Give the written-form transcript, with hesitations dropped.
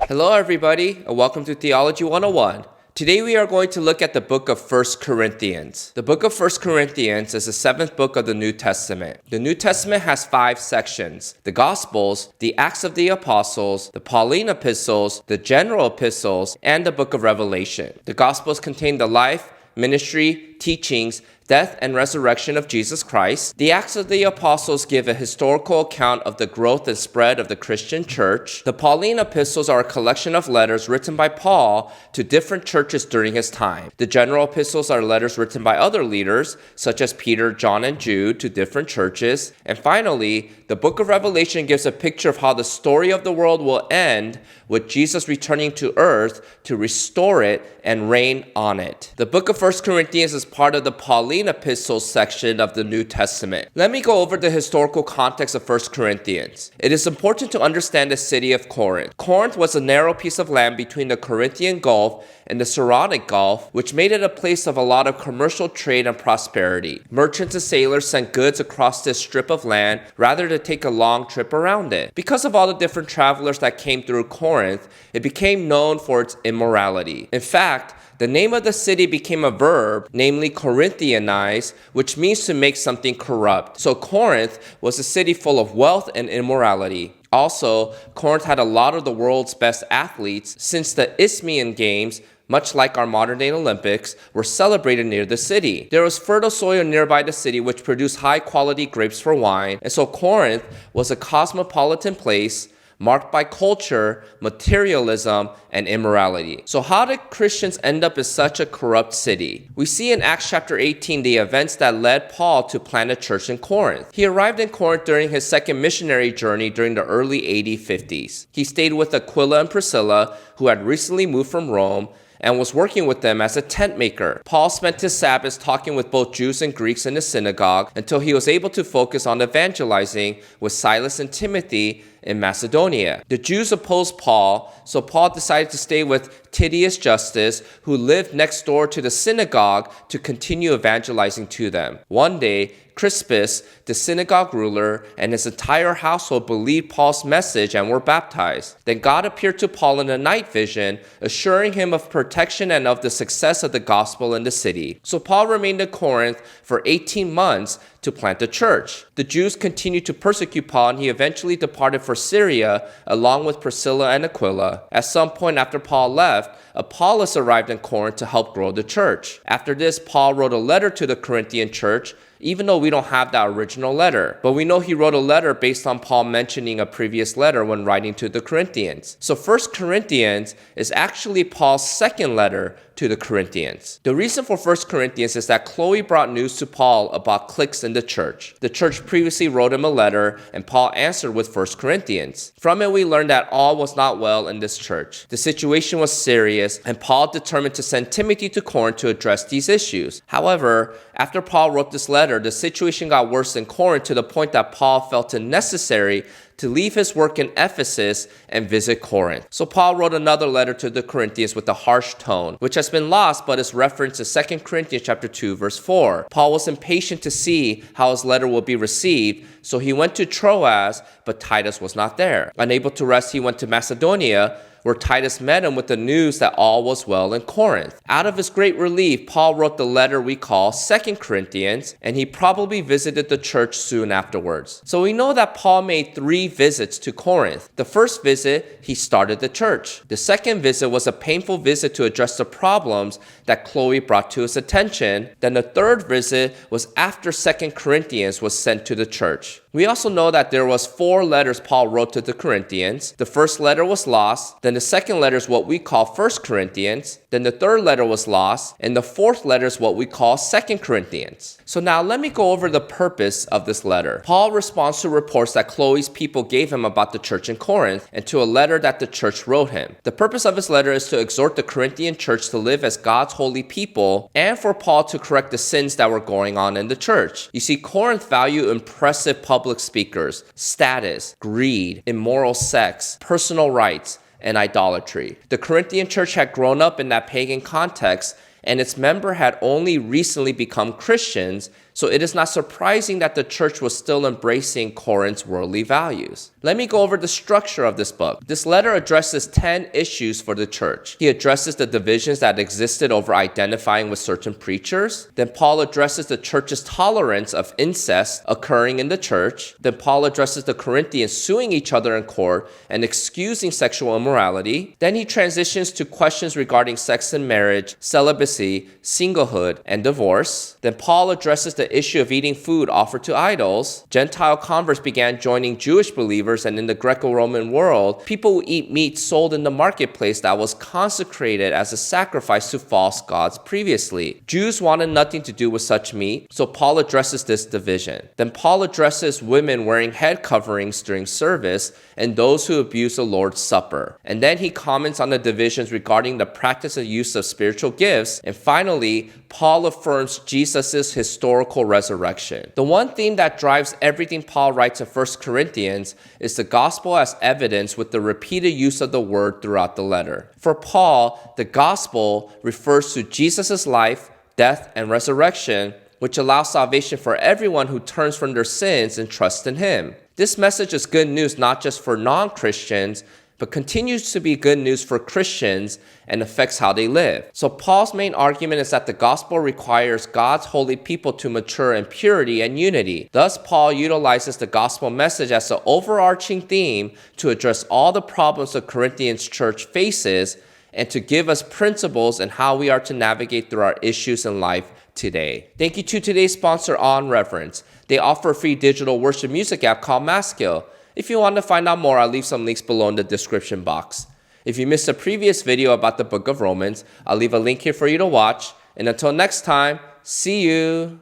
Hello everybody, and welcome to Theology 101. Today we are going to look at the book of 1 Corinthians. The book of 1 Corinthians is the seventh book of the New Testament. The New Testament has 5 sections: the Gospels, the Acts of the Apostles, the Pauline epistles, the general epistles, and the book of Revelation. The Gospels contain the life, ministry, teachings, death, and resurrection of Jesus Christ. The Acts of the Apostles give a historical account of the growth and spread of the Christian church. The Pauline epistles are a collection of letters written by Paul to different churches during his time. The general epistles are letters written by other leaders, such as Peter, John, and Jude, to different churches. And finally, the book of Revelation gives a picture of how the story of the world will end with Jesus returning to earth to restore it and reign on it. The book of 1 Corinthians is part of the Pauline epistles section of the New Testament. Let me go over the historical context of 1 Corinthians. It is important to understand the city of Corinth. Corinth was a narrow piece of land between the Corinthian Gulf and the Saronic Gulf, which made it a place of a lot of commercial trade and prosperity. Merchants and sailors sent goods across this strip of land rather than take a long trip around it. Because of all the different travelers that came through Corinth, it became known for its immorality. In fact, the name of the city became a verb, namely Corinthianize, which means to make something corrupt. So Corinth was a city full of wealth and immorality. Also, Corinth had a lot of the world's best athletes, since the Isthmian Games, much like our modern-day Olympics, were celebrated near the city. There was fertile soil nearby the city which produced high-quality grapes for wine, and so Corinth was a cosmopolitan place marked by culture, materialism, and immorality. So how did Christians end up in such a corrupt city? We see in Acts chapter 18 the events that led Paul to plant a church in Corinth. He arrived in Corinth during his second missionary journey during the early AD 50s. He stayed with Aquila and Priscilla, who had recently moved from Rome, and was working with them as a tent maker. Paul spent his Sabbaths talking with both Jews and Greeks in the synagogue until he was able to focus on evangelizing with Silas and Timothy in Macedonia. The Jews opposed Paul, so Paul decided to stay with Titius Justus, who lived next door to the synagogue, to continue evangelizing to them. One day, Crispus, the synagogue ruler, and his entire household believed Paul's message and were baptized. Then God appeared to Paul in a night vision, assuring him of protection and of the success of the gospel in the city. So Paul remained in Corinth for 18 months to plant a church. The Jews continued to persecute Paul, and he eventually departed for Syria along with Priscilla and Aquila. At some point after Paul left, Apollos arrived in Corinth to help grow the church. After this, Paul wrote a letter to the Corinthian church, even though we don't have that original letter. But we know he wrote a letter based on Paul mentioning a previous letter when writing to the Corinthians. So 1 Corinthians is actually Paul's second letter to the Corinthians. The reason for 1 Corinthians is that Chloe brought news to Paul about cliques in the church. The church previously wrote him a letter, and Paul answered with 1 Corinthians. From it, we learned that all was not well in this church. The situation was serious, and Paul determined to send Timothy to Corinth to address these issues. However, after Paul wrote this letter, the situation got worse in Corinth to the point that Paul felt it necessary to leave his work in Ephesus and visit Corinth. So Paul wrote another letter to the Corinthians with a harsh tone, which has been lost but is referenced in 2 Corinthians chapter 2, verse 4. Paul was impatient to see how his letter would be received, so he went to Troas, but Titus was not there. Unable to rest, he went to Macedonia, where Titus met him with the news that all was well in Corinth. Out of his great relief, Paul wrote the letter we call 2 Corinthians, and he probably visited the church soon afterwards. So we know that Paul made 3 visits to Corinth. The first visit, he started the church. The second visit was a painful visit to address the problems that Chloe brought to his attention. Then the third visit was after 2 Corinthians was sent to the church. We also know that there was 4 letters Paul wrote to the Corinthians. The first letter was lost. Then the second letter is what we call 1 Corinthians. Then the third letter was lost. And the fourth letter is what we call 2 Corinthians. So now let me go over the purpose of this letter. Paul responds to reports that Chloe's people gave him about the church in Corinth and to a letter that the church wrote him. The purpose of his letter is to exhort the Corinthian church to live as God's holy people and for Paul to correct the sins that were going on in the church. You see, Corinth valued impressive public speakers, status, greed, immoral sex, personal rights, and idolatry. The Corinthian church had grown up in that pagan context, and its member had only recently become Christians, So it is not surprising that the church was still embracing Corinth's worldly values. Let me go over the structure of this book. This letter addresses 10 issues for the church. He addresses the divisions that existed over identifying with certain preachers. Then Paul addresses the church's tolerance of incest occurring in the church. Then Paul addresses the Corinthians suing each other in court and excusing sexual immorality. Then he transitions to questions regarding sex and marriage, celibacy, singlehood, and divorce. Then Paul addresses the issue of eating food offered to idols. Gentile converts began joining Jewish believers, and in the Greco-Roman world, people who eat meat sold in the marketplace that was consecrated as a sacrifice to false gods previously. Jews wanted nothing to do with such meat, so Paul addresses this division. Then Paul addresses women wearing head coverings during service and those who abuse the Lord's Supper. And then he comments on the divisions regarding the practice and use of spiritual gifts. And finally, Paul affirms Jesus' historical resurrection. The one theme that drives everything Paul writes in 1 Corinthians is the gospel as evidence with the repeated use of the word throughout the letter. For Paul, the gospel refers to Jesus' life, death, and resurrection, which allows salvation for everyone who turns from their sins and trusts in him. This message is good news not just for non-Christians, but continues to be good news for Christians and affects how they live. So Paul's main argument is that the gospel requires God's holy people to mature in purity and unity. Thus, Paul utilizes the gospel message as an overarching theme to address all the problems the Corinthians church faces and to give us principles in how we are to navigate through our issues in life today. Thank you to today's sponsor, On Reverence. They offer a free digital worship music app called Maskill. If you want to find out more, I'll leave some links below in the description box. If you missed a previous video about the book of Romans, I'll leave a link here for you to watch. And until next time, see you.